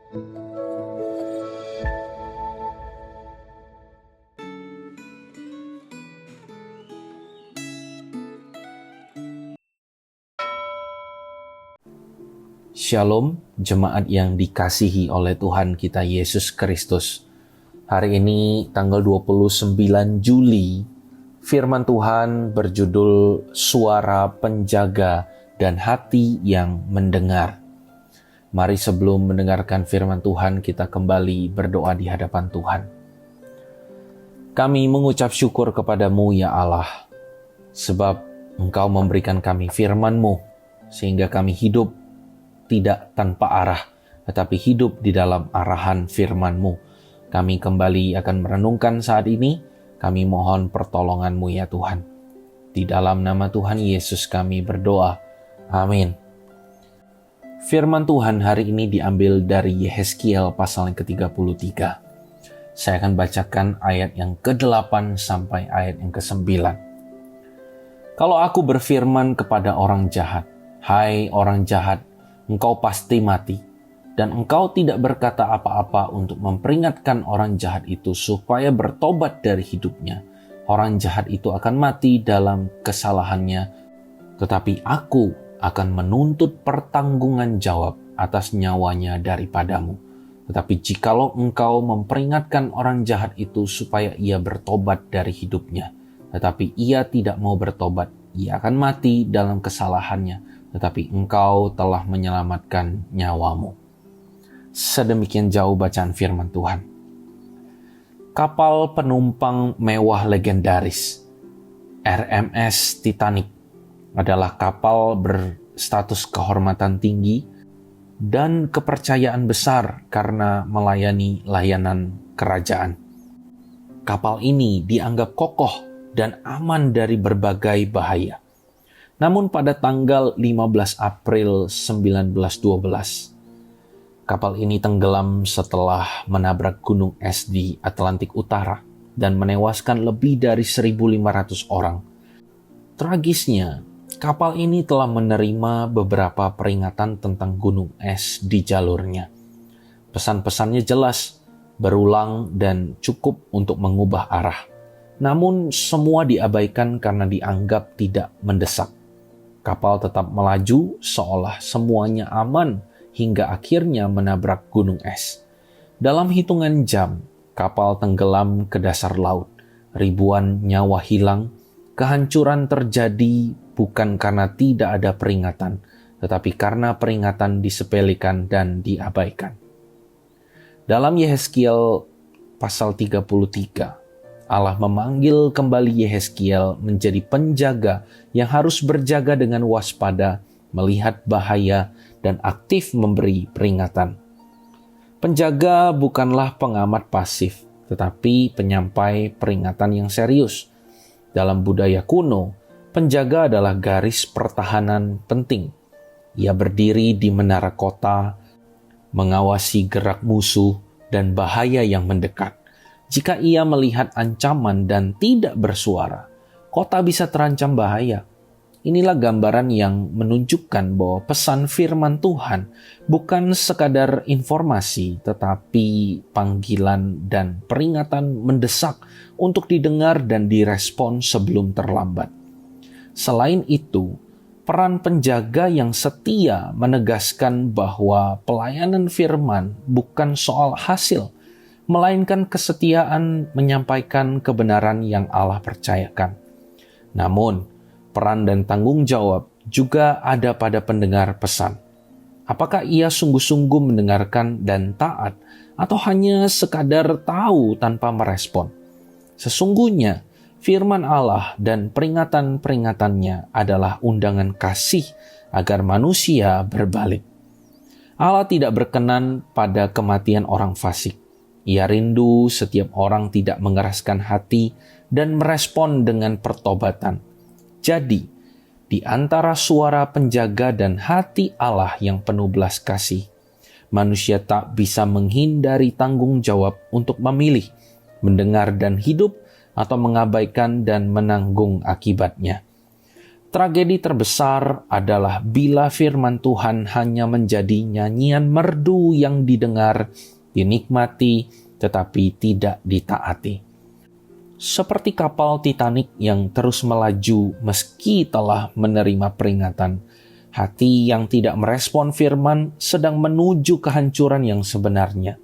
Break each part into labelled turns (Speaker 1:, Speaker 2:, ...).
Speaker 1: Shalom, jemaat yang dikasihi oleh Tuhan kita Yesus Kristus. Hari ini tanggal 29 Juli, firman Tuhan berjudul Suara Penjaga dan Hati yang Mendengar. Mari sebelum mendengarkan firman Tuhan, kita kembali berdoa di hadapan Tuhan. Kami mengucap syukur kepadamu ya Allah, sebab Engkau memberikan kami firman-Mu, sehingga kami hidup tidak tanpa arah, tetapi hidup di dalam arahan firman-Mu. Kami kembali akan merenungkan saat ini. Kami mohon pertolongan-Mu ya Tuhan. Di dalam nama Tuhan Yesus kami berdoa. Amin. Firman Tuhan hari ini diambil dari Yehezkiel pasal yang ke-33. Saya akan bacakan ayat yang ke-8 sampai ayat yang ke-9. Kalau aku berfirman kepada orang jahat, "Hai orang jahat, engkau pasti mati," dan engkau tidak berkata apa-apa untuk memperingatkan orang jahat itu supaya bertobat dari hidupnya, orang jahat itu akan mati dalam kesalahannya, tetapi aku akan menuntut pertanggungan jawab atas nyawanya daripadamu. Tetapi jikalau engkau memperingatkan orang jahat itu supaya ia bertobat dari hidupnya, tetapi ia tidak mau bertobat, ia akan mati dalam kesalahannya, tetapi engkau telah menyelamatkan nyawamu. Sedemikian jauh bacaan firman Tuhan. Kapal penumpang mewah legendaris, RMS Titanic, adalah kapal berstatus kehormatan tinggi dan kepercayaan besar karena melayani layanan kerajaan. Kapal ini dianggap kokoh dan aman dari berbagai bahaya. Namun pada tanggal 15 April 1912, kapal ini tenggelam setelah menabrak gunung es di Atlantik Utara dan menewaskan lebih dari 1.500 orang. Tragisnya, kapal ini telah menerima beberapa peringatan tentang gunung es di jalurnya. Pesan-pesannya jelas, berulang, dan cukup untuk mengubah arah. Namun semua diabaikan karena dianggap tidak mendesak. Kapal tetap melaju seolah semuanya aman hingga akhirnya menabrak gunung es. Dalam hitungan jam, kapal tenggelam ke dasar laut. Ribuan nyawa hilang. Kehancuran terjadi bukan karena tidak ada peringatan, tetapi karena peringatan disepelekan dan diabaikan. Dalam Yehezkiel pasal 33, Allah memanggil kembali Yehezkiel menjadi penjaga yang harus berjaga dengan waspada, melihat bahaya, dan aktif memberi peringatan. Penjaga bukanlah pengamat pasif, tetapi penyampai peringatan yang serius. Dalam budaya kuno, penjaga adalah garis pertahanan penting. Ia berdiri di menara kota, mengawasi gerak musuh dan bahaya yang mendekat. Jika ia melihat ancaman dan tidak bersuara, kota bisa terancam bahaya. Inilah gambaran yang menunjukkan bahwa pesan firman Tuhan bukan sekadar informasi, tetapi panggilan dan peringatan mendesak untuk didengar dan direspon sebelum terlambat. Selain itu, peran penjaga yang setia menegaskan bahwa pelayanan firman bukan soal hasil, melainkan kesetiaan menyampaikan kebenaran yang Allah percayakan. Namun, peran dan tanggung jawab juga ada pada pendengar pesan. Apakah ia sungguh-sungguh mendengarkan dan taat, atau hanya sekadar tahu tanpa merespon? Sesungguhnya, firman Allah dan peringatan-peringatannya adalah undangan kasih agar manusia berbalik. Allah tidak berkenan pada kematian orang fasik. Ia rindu setiap orang tidak mengeraskan hati dan merespon dengan pertobatan. Jadi, di antara suara penjaga dan hati Allah yang penuh belas kasih, manusia tak bisa menghindari tanggung jawab untuk memilih, mendengar dan hidup, atau mengabaikan dan menanggung akibatnya. Tragedi terbesar adalah bila firman Tuhan hanya menjadi nyanyian merdu yang didengar, dinikmati, tetapi tidak ditaati. Seperti kapal Titanic yang terus melaju meski telah menerima peringatan, hati yang tidak merespon firman sedang menuju kehancuran yang sebenarnya.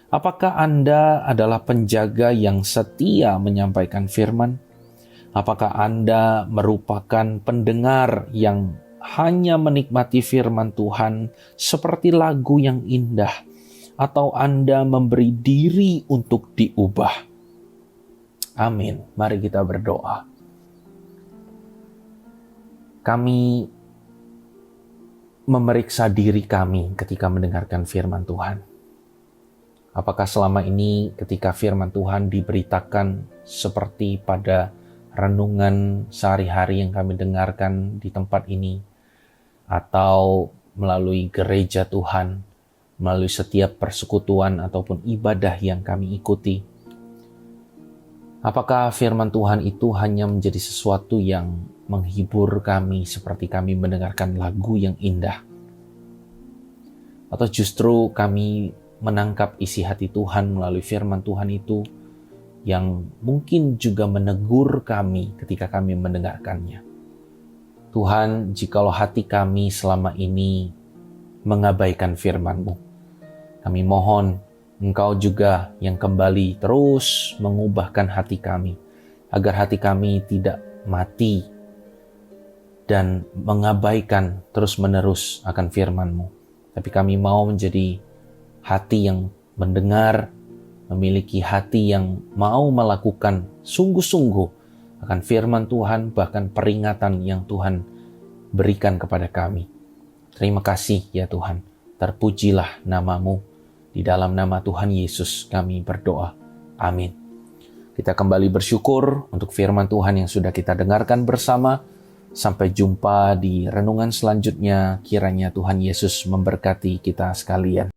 Speaker 1: Apakah Anda adalah penjaga yang setia menyampaikan firman? Apakah Anda merupakan pendengar yang hanya menikmati firman Tuhan seperti lagu yang indah? Atau Anda memberi diri untuk diubah? Amin. Mari kita berdoa. Kami memeriksa diri kami ketika mendengarkan firman Tuhan. Apakah selama ini ketika firman Tuhan diberitakan seperti pada renungan sehari-hari yang kami dengarkan di tempat ini, atau melalui gereja Tuhan, melalui setiap persekutuan ataupun ibadah yang kami ikuti, apakah firman Tuhan itu hanya menjadi sesuatu yang menghibur kami seperti kami mendengarkan lagu yang indah? Atau justru kami menangkap isi hati Tuhan melalui firman Tuhan itu yang mungkin juga menegur kami ketika kami mendengarkannya? Tuhan, jikalau hati kami selama ini mengabaikan firman-Mu, kami mohon Engkau juga yang kembali terus mengubahkan hati kami, agar hati kami tidak mati dan mengabaikan terus-menerus akan firman-Mu. Tapi kami mau menjadi hati yang mendengar, memiliki hati yang mau melakukan sungguh-sungguh akan firman Tuhan, bahkan peringatan yang Tuhan berikan kepada kami. Terima kasih ya Tuhan, terpujilah nama-Mu. Di dalam nama Tuhan Yesus kami berdoa. Amin. Kita kembali bersyukur untuk firman Tuhan yang sudah kita dengarkan bersama. Sampai jumpa di renungan selanjutnya. Kiranya Tuhan Yesus memberkati kita sekalian.